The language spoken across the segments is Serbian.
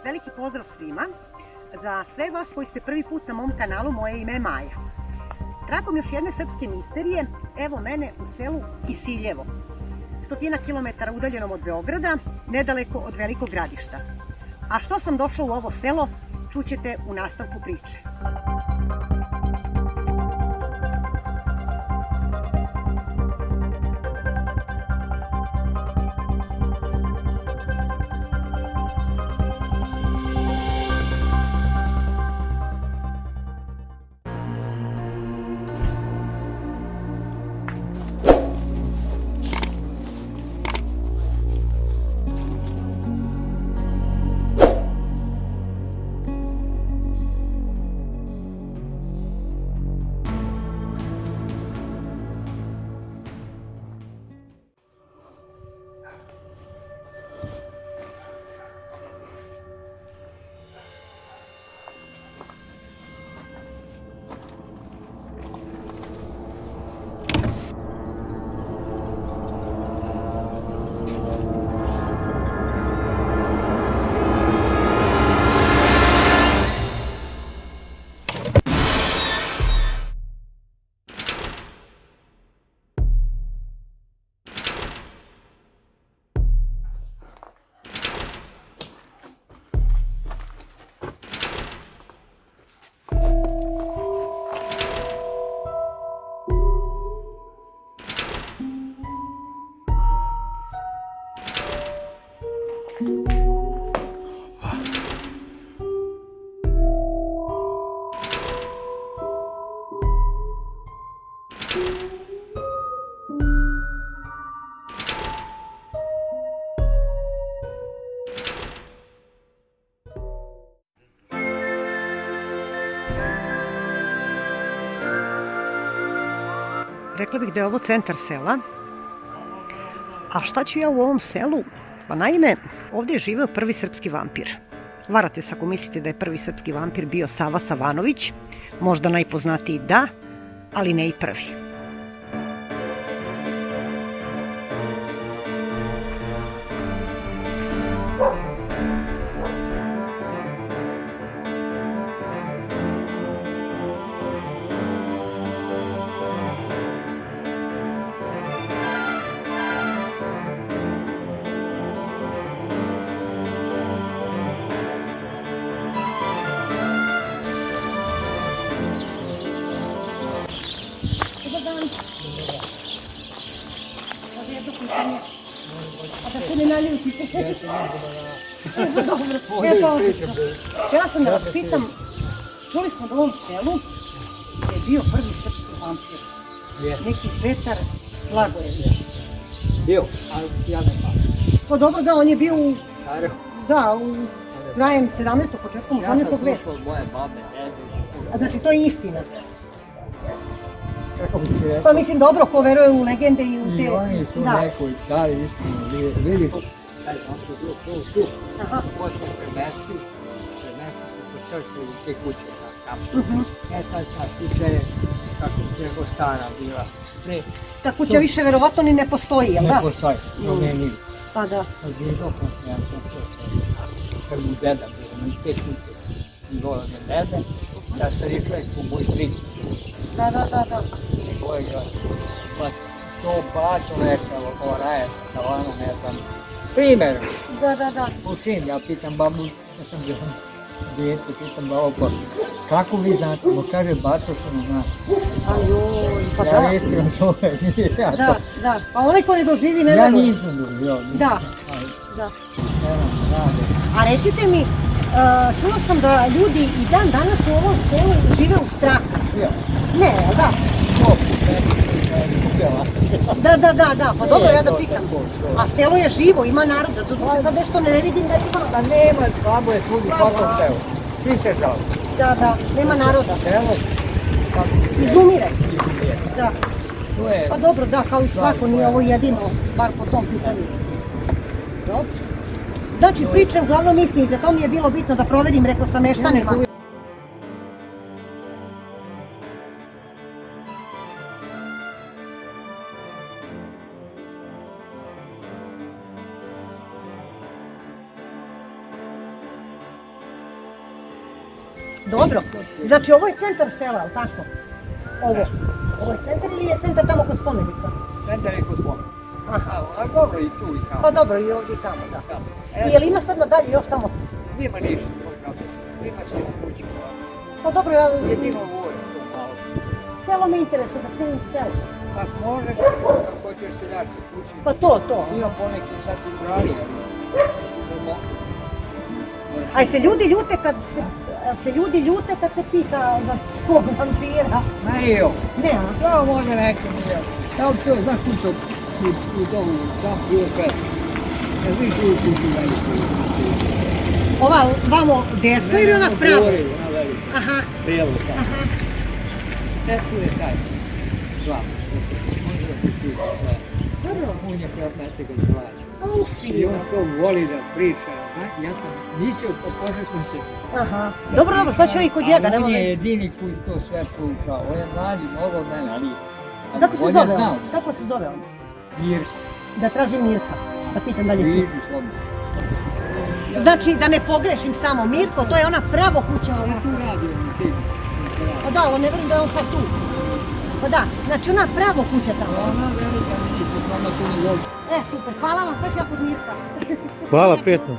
Veliki pozdrav svima. Za sve vas koji ste prvi put na mom kanalu, moje ime je Maja. Tragom još jedne srpske misterije, evo mene u selu Kisiljevo, 100 kilometara udaljenom od Beograda, nedaleko od Velikog Gradišta. A što sam došla u ovo selo, čućete u nastavku priče. Rekla bih da je ovo centar sela. A šta ću ja u ovom selu? Pa naime, ovdje je živeo prvi srpski vampir. Varate se ako mislite da je prvi srpski vampir bio Sava Savanović. Možda najpoznatiji da, ali ne i prvi. A da se ne naljutite. Dobro, htjela sam da vas pitam, čuli smo da u ovom selu je bio prvi srpski vampir. Neki Petar Blagojević. Bio, ali ja ne znam. Pa dobro da, on je bio u... Sarajevo. Da, u krajem 17. početkom 18. veka. Ja sam slušao moje babe, dede. A znači to je istina. Pa mislim dobro, ko veruje u legende i u te... I oni tu neko i dali istinu, vidi. Taj vampir bio tu. Poslije premesti se po crkvi u te kuće tamo. Sad ta kuća je kako je nego stara bila. Ta kuća više verovatno ni ne postoji, jel da? Ne postoji, to ne nije. Pa da. Kad je dopon, ja sam kad mu deda bilo, na te kuće. Dolaze dede, ja stari čovjek po moj stric. Da. Pa to bacio neka oraje sa tavanom, ne znam, primjer. Da. U čim, ja pitam babu, ja sam bio dijete, pitam babu, pa kako vi znate, mu kaže, bacio sam na nas. Ajoj, pa da. Ja iskreno to nije ja to. Da, pa onaj ko ne doživi ne veruje. Ja nisam doživio. Da. Rade. A recite mi, čula sam da ljudi i dan danas u ovom selu žive u strahu. Ne, da. Da, pa dobro, ja da pitam. A selo je živo, ima naroda, doduše sad nešto ne vidim da ima. Pa nema, slabo je svudi svakom selu. Svi se žali. Da, nema naroda. Selo? Izumire. Da. Pa dobro, da, kao i svako, nije ovo jedino, bar po tom pitanju. Dobro. Znači, priče uglavnom istinite, to mi je bilo bitno da proverim, rekao sa meštanima. Dobro. Znači ovo je centar sela, ali tako? Ovo je centar ili je centar tamo kod spomenika? Centar je kod spomenika. Aha. Ali dobro i tu i tamo. Pa dobro, i ovdje i tamo, da. Tamo. I je li ima sad nadalje još tamo? Nema ništa. Ima se u kući. Pa dobro, ja... Jedino ovo je to malo. Selo me interesuje, da snimim selo. Pa možeš, ako ćeš se daš u kući. Pa to. Ima poneki sad i brali, A se ljudi ljute kad se pita za svog vampira? Ne, evo. Ne, a? To može neko nije. Kao to, znaš kuću u domu, tam prije pet. Ne viš u kuću veliku. Ova vamo desno ili ona pravo? Govori, ona velika. Aha. Bijelo tamo. Aha. E tu je taj. Dva. Može da se pita sve. Dobro. On je 15. kad plaća. Au, I fino. on to voli da priča. Ja sam mislio po požetnom se. Aha. Dobro, sad ću i kod njega, A nema on je veze. jedini koji to sve proučao. On je mlađi, mnogo od mene, ali... Kako se on je zove znao. on? Kako se zove on? Mirko. Da tražim Mirka. Da pitam da li je tu. Vidiš, slobodno. Znači, da ne pogrešim samo, Mirko, to je ona pravo kuća. On tu radi, on je sigurno. Pa da, ali ne vjerujem da je on sad tu. Pa da, znači ona pravo kuća tamo. Ona velika ministra, ona tu ne vodi. Super, hvala vam, sad ću ja kod Mirka. Hvala, prijetno.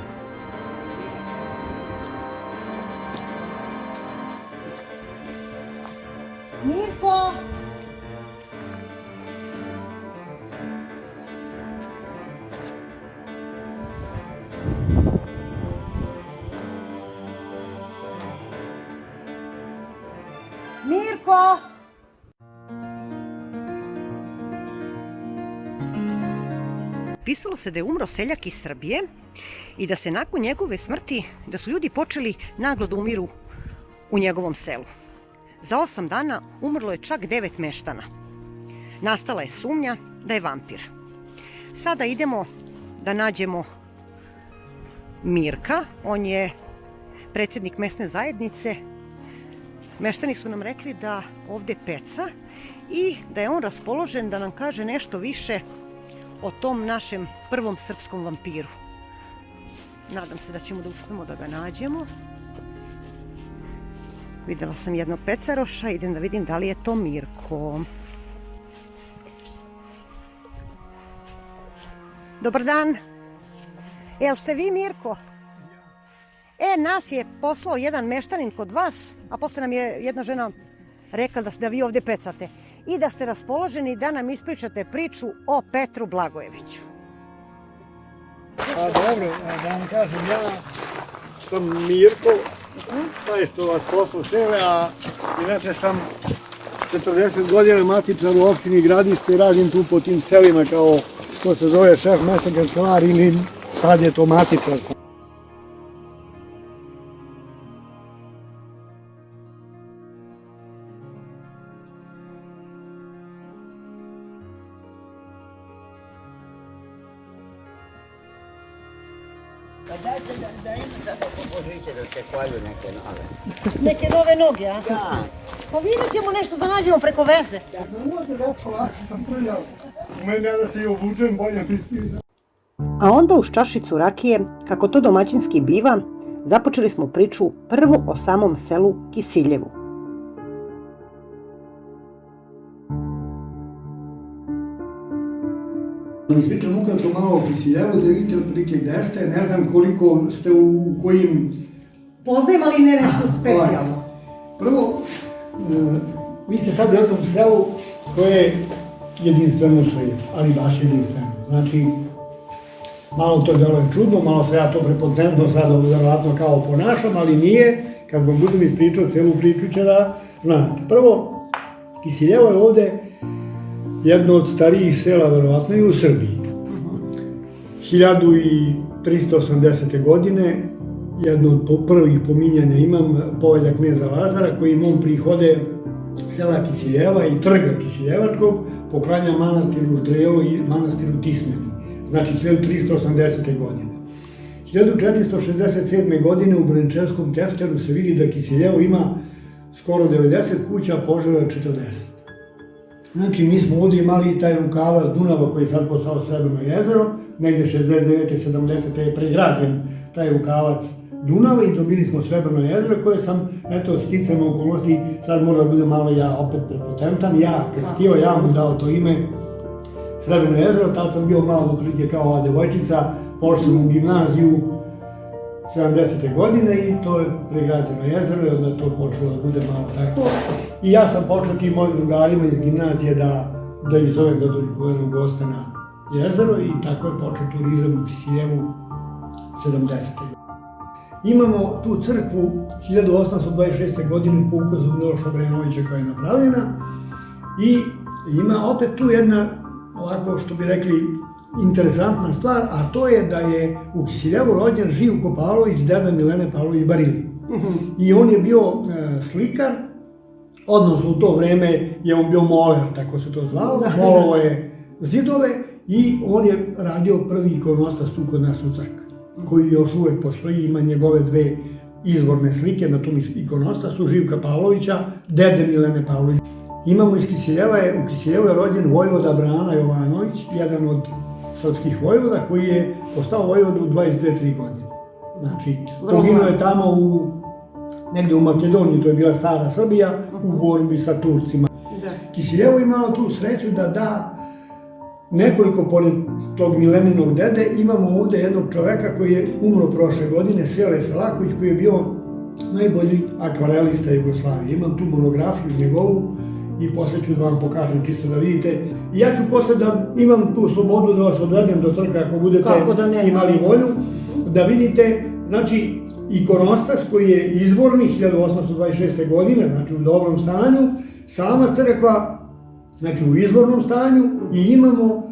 Mirko! Mirko! Pisalo se da je umro seljak iz Srbije i da se nakon njegove smrti, da su ljudi počeli naglo da umiru u njegovom selu. Za 8 dana umrlo je čak 9 meštana. Nastala je sumnja da je vampir. Sada idemo da nađemo Mirka. On je predsjednik mesne zajednice. Meštani su nam rekli da ovdje peca i da je on raspoložen da nam kaže nešto više o tom našem prvom srpskom vampiru. Nadam se da ćemo da uspemo da ga nađemo. Vidjela sam jednog pecaroša, idem da vidim da li je to Mirko. Dobar dan. Jel ste vi Mirko? Nas je poslao jedan meštanin kod vas, a posle nam je jedna žena rekla da vi ovdje pecate i da ste raspoloženi da nam ispričate priču o Petru Blagojeviću. Pa dobro, da vam kažem, ja sam Mirko, taj što vas poslao sele, a inače sam 40 godina matičar u opštini Gradište i radim tu po tim selima kao što se zove šef mesne kancelarije ili sad je to matičar. Pa dajte da ima da pomožite da se kvalju neke nove. Neke nove noge, a? Da. Pa vidjet ćemo nešto da nađemo preko veze. Možete da polako sam prljao. U mene da se i obučem bolje biti. A onda uz čašicu rakije, kako to domaćinski biva, započeli smo priču prvo o samom selu Kisiljevu. Ispričam ukratko malo o Kisiljevu, da vidite otprilike gde ste, ne znam koliko ste u kojim... Poznajem, ali ne nešto specijalno. Prvo, vi ste sad u jednom selu koje je jedinstveno u svijetu, ali baš jedinstveno. Znači, malo to deluje čudno, malo se ja to prepotentno sad vjerojatno kao ponašam, ali nije. Kad vam budem ispričao celu priču će da znate. Prvo, Kisiljevo je ovde jedno od starijih sela, verovatno i u Srbiji. 1380. godine, jedno od prvih pominjanja imam, Povelja kneza Lazara, koji imam prihode sela Kisiljeva i trga Kisiljevačkog, poklanja manastiru Ždrelo i manastiru Tismeni, znači 1380. godine. 1467. godine u Braničevskom tefteru se vidi da Kisiljevo ima skoro 90 kuća, Požega 40. Znači, mi smo ovdje imali taj rukavac Dunava koji je sad postao Srebrno jezero, negdje 69. 70. je pregrađen taj rukavac Dunava i dobili smo Srebrno jezero koje sam, eto, sticajem okolnosti, sad možda bude malo ja opet prepotentan, ja krstio, ja mu dao to ime Srebrno jezero, tad sam bio malo otprilike kao ova devojčica, pošao sam u gimnaziju 70. godine i to je pregrađeno jezero i onda je to počelo da bude malo tako. I ja sam počeo tim mojim drugarima iz gimnazije da ih zovem da dođu povedu goste na jezero i tako je počeo turizam u Kisiljevu 70. godine. Imamo tu crkvu 1826. godine po ukazu Miloša Obrenovića koja je napravljena i ima opet tu jedna, ovako što bi rekli, interesantna stvar, a to je da je u Kisiljevu rođen Živko Pavlović, deda Milene Pavlović Barili. I on je bio slikar, odnosno u to vreme je on bio moler, tako se to zvalo, molovo je zidove i on je radio prvi ikonostas tu kod nas u crkvi, koji još uvek postoji, ima njegove dve izvorne slike na tom ikonostasu, Živka Pavlovića, dede Milene Pavlović. Imamo iz Kisiljeva, u Kisiljevu je rođen vojvoda Brana Jovanović, jedan od srpskih vojvoda koji je postao vojvoda u 22-23 godine. Znači, poginuo je tamo negde u Makedoniji, to je bila stara Srbija, u borbi sa Turcima. Kisiljevo imao tu sreću da nekoliko pored tog Mileninog dede imamo ovde jednog čoveka koji je umro prošle godine, Sele Selaković, koji je bio najbolji akvarelista Jugoslavije. Imam tu monografiju njegovu i posle ću da vam pokažem čisto da vidite. I ja ću posle da imam tu slobodu da vas odvedem do crkve ako budete imali volju, da vidite, znači, ikonostas koji je izvorni 1826. godine, znači u dobrom stanju, sama crkva, znači u izvornom stanju i imamo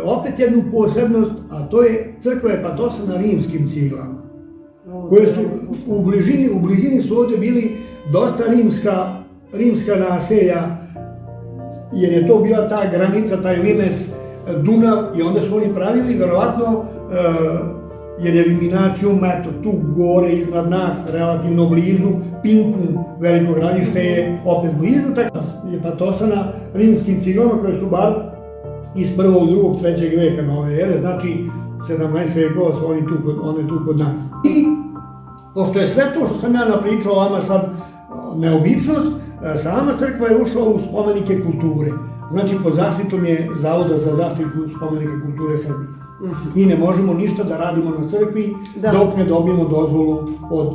opet jednu posebnost, a to je crkva je patosana rimskim ciglama, koje su u blizini su ovde bili dosta rimska naselja, jer je to bila ta granica, taj limes Dunav i onda su oni pravili, verovatno, jer je Viminacijum, eto, tu gore iznad nas, relativno blizu, Pinkum, veliko gradište je opet blizu, tako je patosana rimskim ciglama koje su bar iz 1., 2., 3. veka nove ere, znači 17 vekova su one tu kod nas. I, pošto je sve to što sam ja napričao vama sad neobičnost, sama crkva je ušla u spomenike kulture. Znači, pod zaštitom je Zavoda za zaštitu spomenika kulture Srbije. Mi ne možemo ništa da radimo na crkvi dok ne dobijemo dozvolu od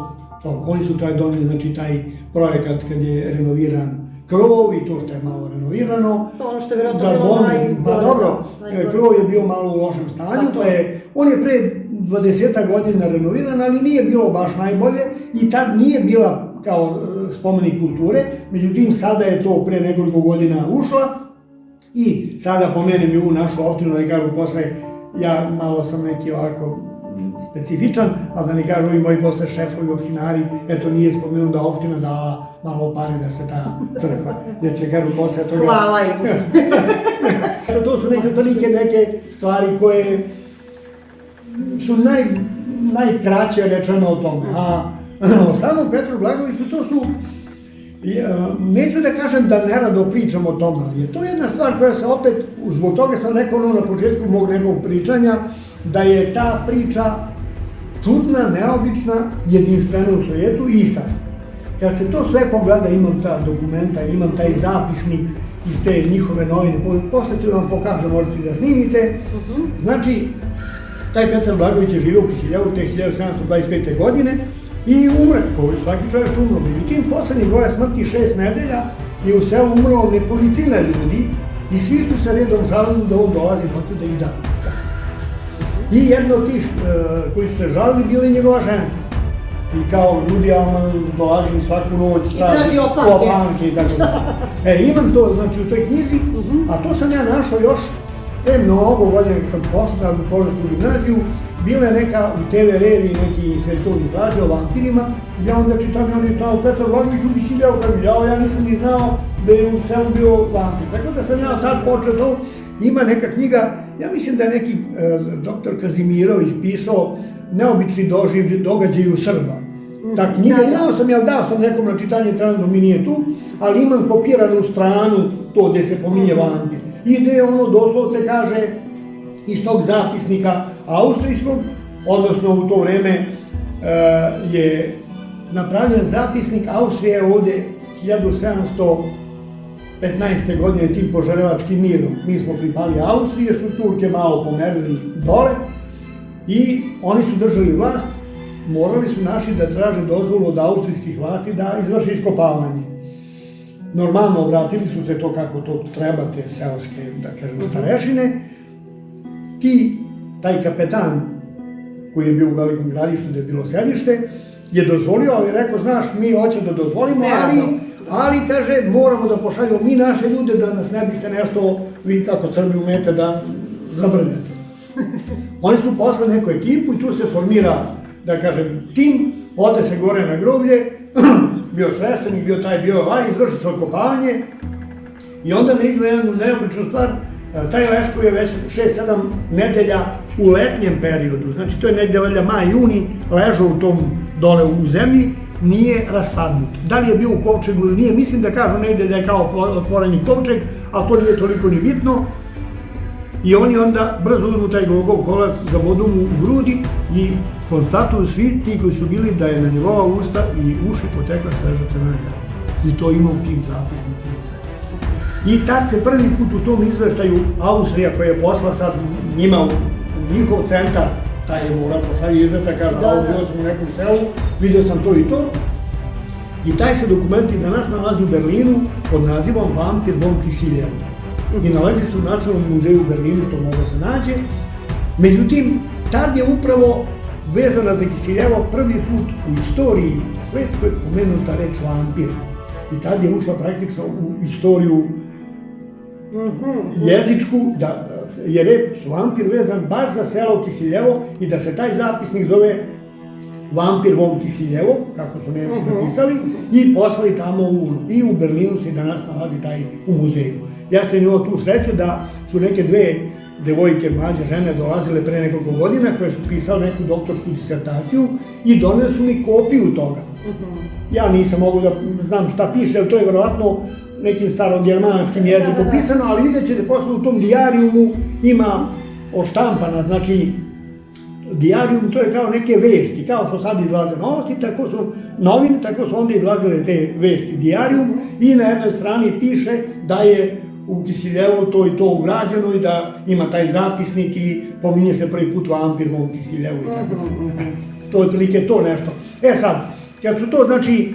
toga. Oni su doneli, znači, taj projekat kad je renoviran krov i to što je malo renovirano. To ono što je vjerojatno bilo Pa dobro, krov je bio malo u lošem stanju, on je pre 20 godina renoviran, ali nije bilo baš najbolje i tad nije bila kao spomenik kulture, međutim sada je to pre nekoliko godina ušla i sada pomenem i ovu našu opštinu, da ne kažu posle, ja malo sam neki ovako specifičan, ali da ne kažu i moji posle šefovi opštinari, eto nije spomenuo da opština dala malo pare da se ta crkva, jer će kažu posle toga... Hvala im! To su neke stvari koje su najkraće rečeno o tome, a o samom Petru Blagojeviću to su, neću da kažem da nerado pričam o tome, ali je to jedna stvar koja se opet, zbog toga sam rekao na početku mog nekog pričanja, da je ta priča čudna, neobična, jedinstvena u svijetu i sad. Kad se to sve pogleda, imam ta dokumenta, imam taj zapisnik iz te njihove novine, posle ću vam pokažem, možete da snimite. Znači, taj Petar Blagojević je živio u Kisiljevu te 1725. godine i umre, kao i svaki čovjek umro. Međutim, posle njegove smrti 6 nedelja je u selu umro nekolicina ljudi i svi su se redom žalili da on dolazi hoće da ih da. I jedna od tih koji su se žalili bila i njegova žena. I kao ljudi, ja dolazim svaku noć, traži opanke i tako da. Imam to, znači, u toj knjizi, a to sam ja našao još pre mnogo godina kad sam pošao u Požarsku gimnaziju, bila je neka u TV reviji neki feriton izlazi o vampirima i ja onda čitam i on je tamo Petar Blagojević u Kisiljevu, ja nisam ni znao da je u selu bio vampir. Tako da sam ja tad počeo to, ima neka knjiga, ja mislim da je neki doktor Kazimirović pisao Neobični događaji u Srba. Ta knjiga, dao sam nekom na čitanje, trenutno mi nije tu, ali imam kopiranu stranu to gde se pominje vampir. I gde ono doslovce kaže iz tog zapisnika austrijskog, odnosno u to vreme je napravljen zapisnik. Austrija je ovde 1715. godine tim požarevačkim mirom. Mi smo pripali Austrije, su Turke malo pomerili dole i oni su držali vlast. Morali su naši da traže dozvolu od austrijskih vlasti da izvrši iskopavanje. Normalno obratili su se to kako to treba, te seoske, da kažem, starešine. Taj kapetan koji je bio u Velikom Gradištu gde je bilo sedište, je dozvolio, ali rekao, znaš, mi hoće da dozvolimo, ali, kaže, moramo da pošaljemo mi naše ljude da nas ne biste nešto, vi kako Srbi umete, da zabrnete. Oni su poslali neku ekipu i tu se formira, da kažem, tim, ode se gore na groblje, bio sveštenik, bio izvrši svoje kopavanje i onda ne idu jednu neobičnu stvar. Taj Leško je već 6-7 nedelja u letnjem periodu, znači to je negde valjda maj, juni, ležao u tom dole u zemlji, nije raspadnut. Da li je bio u kovčegu ili nije, mislim da kažu negde da je kao otvoreni kovčeg, ali to nije toliko ni bitno. I oni onda brzo uzmu taj glogov kolac, zavodu mu u grudi i konstatuju svi ti koji su bili da je na njegova usta i uši potekla sveža crvena krv. I to ima u tim zapisnicima sve. I tad se prvi put u tom izveštaju Austrija, koja je posla sad njima u njihov centar, taj je mora pošalje izveštaj, kaže, bio sam u nekom selu, vidio sam to i to. I taj se dokument i danas nalazi u Berlinu pod nazivom Vampir von Kisiljev. I nalazi se u Nacionalnom muzeju u Berlinu, što moglo se nađe. Međutim, tad je upravo vezana za Kisiljevo prvi put u istoriji svetskoj pomenuta reč vampir. I tad je ušla praktično u istoriju jezičku, jer je vampir vezan baš za selo Kisiljevo i da se taj zapisnik zove Vampir von Kisiljevo, kako su Nemci napisali, i poslali tamo i u Berlinu se i danas nalazi taj u muzeju. Ja sam imao tu sreću da su neke dve devojke, mlađe žene, dolazile pre nekoliko godina koje su pisale neku doktorsku disertaciju i doneli su mi kopiju toga. Ja nisam mogu da znam šta piše, jer to je verovatno nekim starogermanskim jezikom pisano, ali vidjet ćete posle u tom dijarijumu ima oštampana, znači dijarijum to je kao neke vesti, kao što sad izlaze novosti, tako su novine, tako su onda izlazile te vesti dijarijum i na jednoj strani piše da je u Kisiljevu to i to ugrađeno i da ima taj zapisnik i pominje se prvi put vampir von Kisiljevu i tako. To je otprilike to nešto. E sad, kad su to znači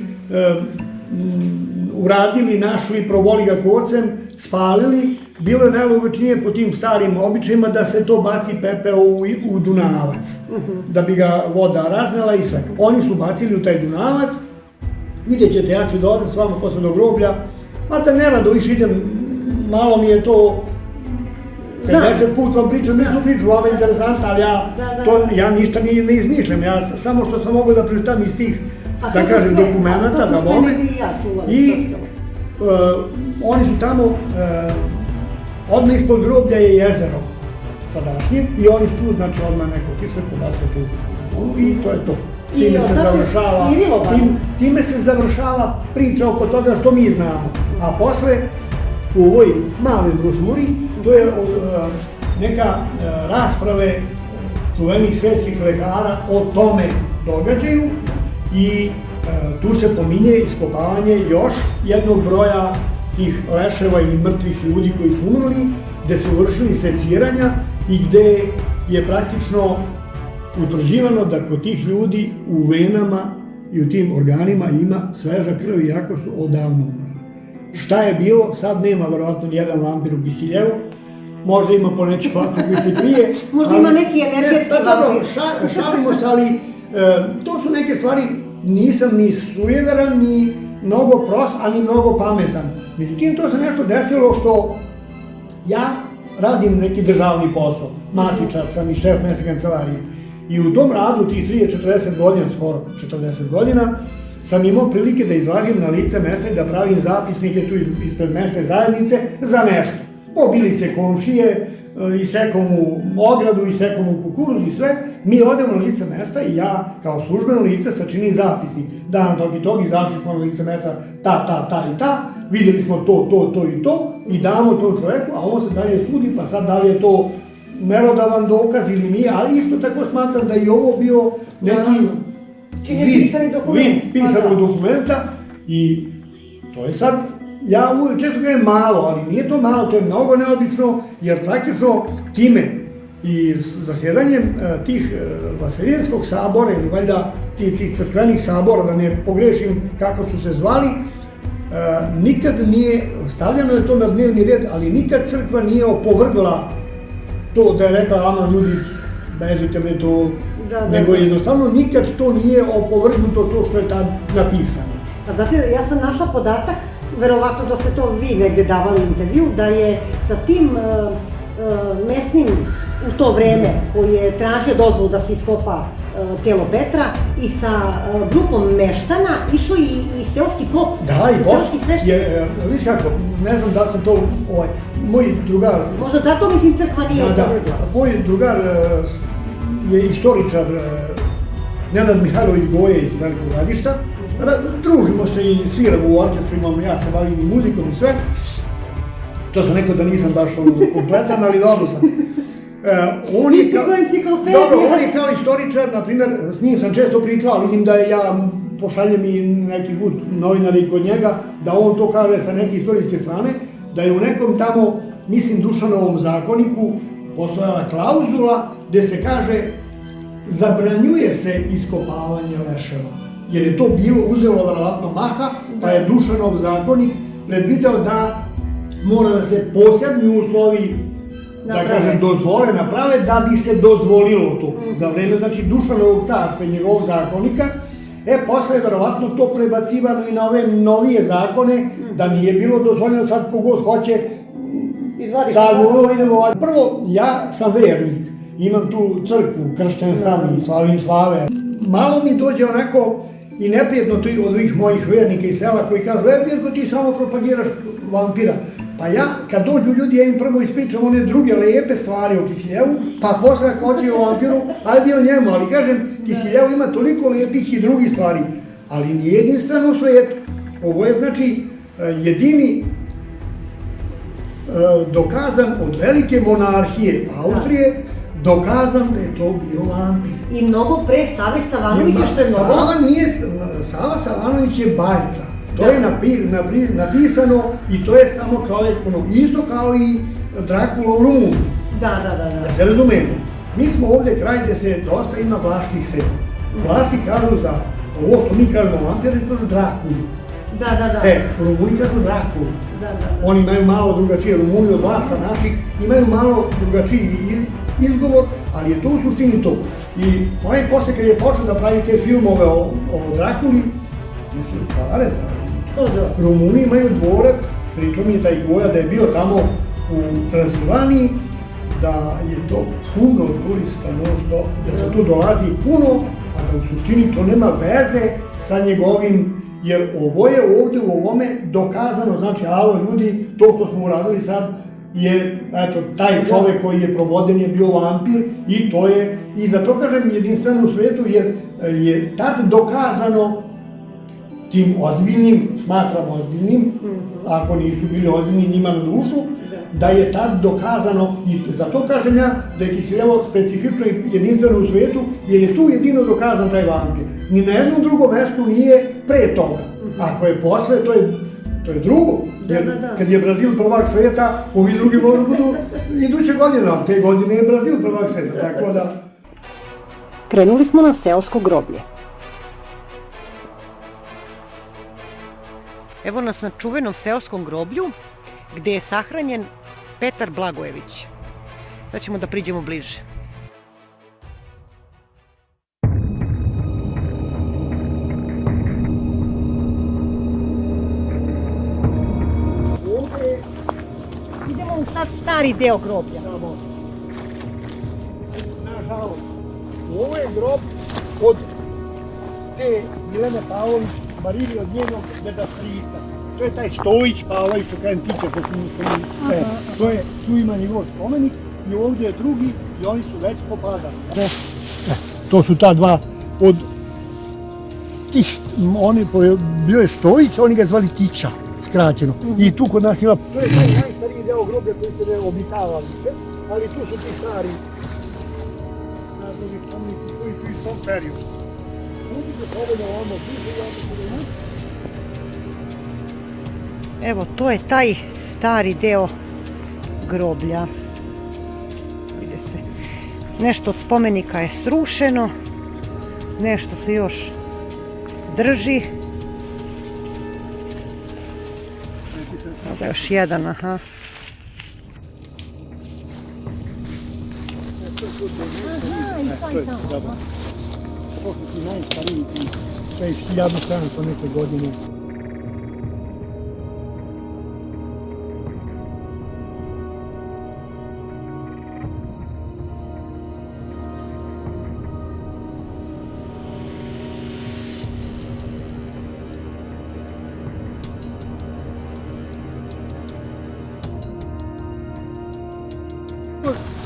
uradili, našli, provoli ga kocem, spalili, bilo je najlogičnije po tim starim običajima da se to baci pepeo u Dunavac, da bi ga voda raznela i sve. Oni su bacili u taj Dunavac, vidjet ćete, ja ću da odem s vama posle do groblja, mada nerado više idem, malo mi je to 50 put vam pričam, istu priču, ovo je interesantna, ali ja ništa ne izmišljam, ja samo što sam mogao da pročitam iz tih, da kažem, dokumenta, da vome, i oni su tamo, odmah ispod groblja je jezero sadašnje i oni su tu, znači odmah neko otišao i pobacio tu i to je to. Time se završava priča oko toga što mi znamo. A posle, u ovoj maloj brošuri, to je neka rasprave čuvenih svetskih lekara o tome događaju i tu se pominje iskopavanje još jednog broja tih leševa ili mrtvih ljudi koji su umrli, gde su vršili seciranja i gde je praktično utvrđivano da kod tih ljudi u venama i u tim organima ima sveža krv, iako su odavno umrli. Šta je bilo, sad nema verovatno nijedan vampir u Kisiljevu, možda ima po neki vampir koji se krije. Možda ima neki energetski vampir. Šalimo se, ali to su neke stvari, nisam ni sujeveran, ni mnogo prost, ali mnogo pametan. Međutim, to se nešto desilo što ja radim neki državni posao, matičar sam i šef mesne kancelarije. I u tom radu, tih 30-40 godina, skoro 40 godina, sam imao prilike da izlazim na lice mesta i da pravim zapisnike tu ispred mesne zajednice za nešto. Pobili se komšije, isekao mu ogradu, isekao mu kukuruz i sve. Mi odemo na lice mesta i ja kao službeno lice sačinim zapisnik. Dan tog i tog, izašli smo na lice mesta ta i ta, vidjeli smo to i to i damo to čoveku, a on se dalje sudi, pa sad da li je to merodavan dokaz ili nije, ali isto tako smatram da je i ovo bio neki vid pisanog dokumenta i to je sad, ja često kažem malo, ali nije to malo, to je mnogo neobično, jer praktično time i zasjedanjem tih Vasilijanskog sabora ili valjda tih crkvenih sabora, da ne pogrešim kako su se zvali, nikad nije, stavljeno je to na dnevni red, ali nikad crkva nije opovrgla to da je rekla, ama ljudi, bežite me to, nego jednostavno nikad to nije opovrgnuto to što je tad napisano. A znate, ja sam našla podatak, verovatno da ste to vi negde davali intervju, da je sa tim mesnim u to vreme koji je tražio dozvolu da se iskopa telo Petra i sa grupom meštana išao i seoski pop. Da, i pop, jer vidiš kako, ne znam da li sam to, moj drugar... Možda zato mislim crkva nije opovrgla. Moj drugar je istoričar Nenad Mihajlović Goje iz Velikog Gradišta. Družimo se i sviramo u orkestru, ja se bavim i muzikom i sve. To sam rekao da nisam baš kompletan, ali dobro sam. On je kao istoričar, na primjer, s njim sam često pričao, vidim da ja pošaljem i neki put novinari kod njega, da on to kaže sa neke istorijske strane, da je u nekom tamo, mislim, Dušanovom zakoniku postojala klauzula gde se kaže zabranjuje se iskopavanje leševa, jer je to bilo uzelo verovatno maha, pa je Dušanov zakonik predvideo da mora da se posebni uslovi, da kažem, dozvole naprave da bi se dozvolilo to. Za vreme, znači, Dušanovog carstva i njegovog zakonika, posle je verovatno to prebacivano i na ove novije zakone, da nije bilo dozvoljeno sad kogod hoće, sad idemo ovako. Prvo, ja sam vernik, imam tu crkvu, kršten sam i slavim slave. Malo mi dođe onako i neprijetno od ovih mojih vernika iz sela koji kažu, Birko, ti samo propagiraš vampira. Pa ja, kad dođu ljudi, ja im prvo ispričam one druge lepe stvari o Kisiljevu, pa posle ako hoće o vampiru, ajde o njemu, ali kažem, Kisiljev ima toliko lepih i drugih stvari, ali nije jedinstveno u svijetu. Ovo je, znači, jedini dokazan od velike monarhije Austrije, dokazan da je to bio vampir. I mnogo pre Save Savanovića, što je mnogo... Sava Savanović je bajka. To je napisano i to je samo čovjek, isto kao i Drakula u Rumuniji. Da se razumemo. Mi smo ovdje kraj gdje se dosta ima vlaških sela. Vlasi kažu za ovo što mi kažemo vampire, kažu Drakulu. U Rumuniji kažu Drakulu. Oni imaju malo drugačije, Rumuni od vlasa naših imaju malo drugačiji izgovor, ali je to u suštini to. I onaj posle kad je počeo da pravi te filmove o Drakuli, mislim, pare za Rumuni imaju dvorac, pričao mi je taj Goja da je bio tamo u Transilvaniji, da je to puno turista non stop, da se tu dolazi puno, a da u suštini to nema veze sa njegovim, jer ovo je ovdje u ovome dokazano, znači, alo ljudi, to što smo uradili sad je, eto, taj čovek koji je provoden je bio vampir i to je, i zato kažem jedinstveno u svijetu, jer je tad dokazano tim ozbiljnim, smatramo ozbiljnim, ako nisu bili ozbiljni njima na dušu, da je tad dokazano, i zato kažem ja da je Kisiljevo specifično i jedinstveno u svijetu, jer je tu jedino dokazan taj vampir. Ni na jednom drugom mestu nije pre toga. Ako je posle, to je drugo. Jer kad je Brazil prvak svijeta, ovi drugi možda budu iduće godine, ali te godine je Brazil prvak svijeta, tako da... Krenuli smo na seosko groblje. Evo nas na čuvenom seoskom groblju, gde je sahranjen Petar Blagojević. Sad ćemo da priđemo bliže. Idemo u sad stari deo groblja. Nažalost, ovo je grob od te Milene Pavlović Marili, od njenog deda strica. To je taj Stojić Pavlović, što kajem Tića, što smo uspomili. To je, tu ima njegov spomenik i ovdje je drugi i oni su već popadali. To su ta dva od tih, bio je Stojić, oni ga zvali Tića, skraćeno. I tu kod nas ima, to je taj najstariji deo groblja koji se ne obitava, ali tu su ti stari spomenici koji su iz tom periodu. Evo, to je taj stari deo groblja. Vide se. Nešto od spomenika je srušeno, nešto se još drži. Ovo je još jedan, aha. To su ti najstariji, to je iz 1700 neke godine.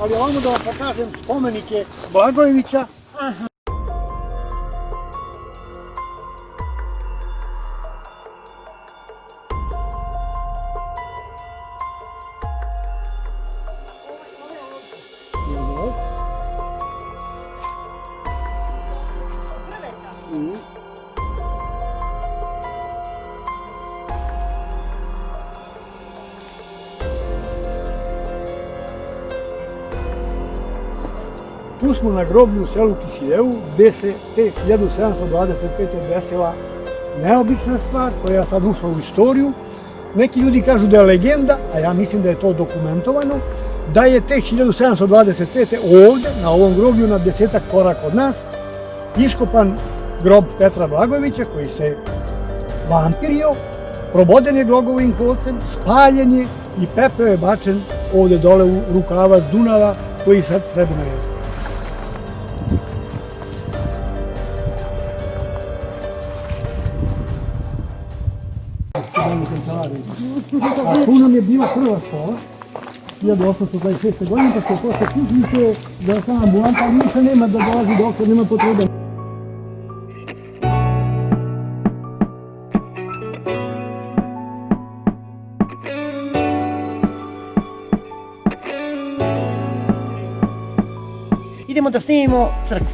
Ali ovamo da vam pokažem spomenike Blagojevića. Tu smo na groblju u selu Kisiljevu, gde se te 1725. desila neobična stvar koja je sad ušla u istoriju. Neki ljudi kažu da je legenda, a ja mislim da je to dokumentovano, da je te 1725. ovde, na ovom groblju, na 10-ak koraka od nas, iskopan grob Petra Blagojevića koji se vampirio, proboden je glogovim kolcem, spaljen je i pepeo je bačen ovde dole u rukavac Dunava koji sad sredi na jezik. A tu nam je bila prva škola, 1826. godine, pa se posle knjižnice da je sama ambulanta, ali više nema da dolazi doktor, nema potrebe. Idemo da snimimo crkvu.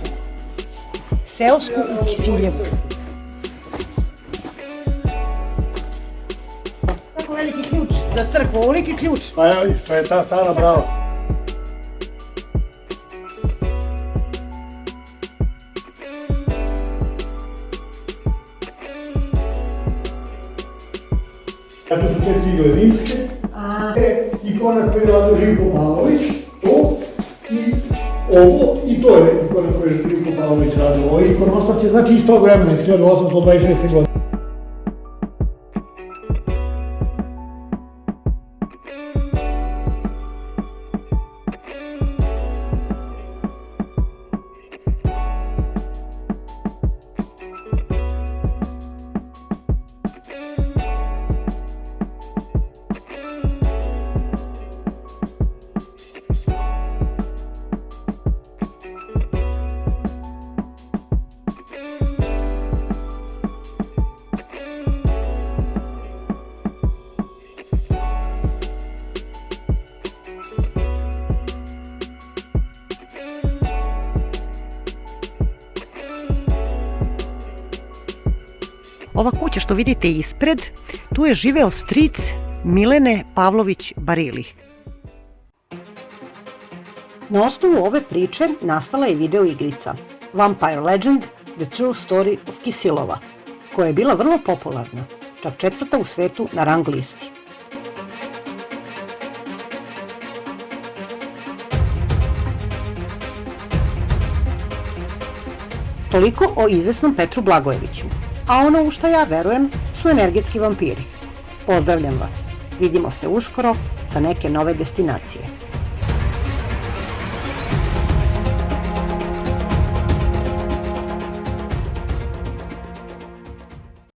Seosku u Kisiljevu. Tako veliki ključ za crkvu, ovoliki ključ. Pa evo, što je ta stara brava. Kako su te cigle rimske, ikona koju je radio Živko Pavlović, to i ovo, i to je ikona koju je Živko Pavlović radio. Ovo ikonostas je znači iz tog vremena, iz 1826. godine. Ova kuća što vidite ispred, tu je živeo stric Milene Pavlović Barili. Na osnovu ove priče nastala je video igrica Vampire Legend – The True Story of Kisilova, koja je bila vrlo popularna, čak 4. u svetu na rang listi. Toliko o izvesnom Petru Blagojeviću, a ono u što ja verujem su energetski vampiri. Pozdravljam vas, vidimo se uskoro sa neke nove destinacije.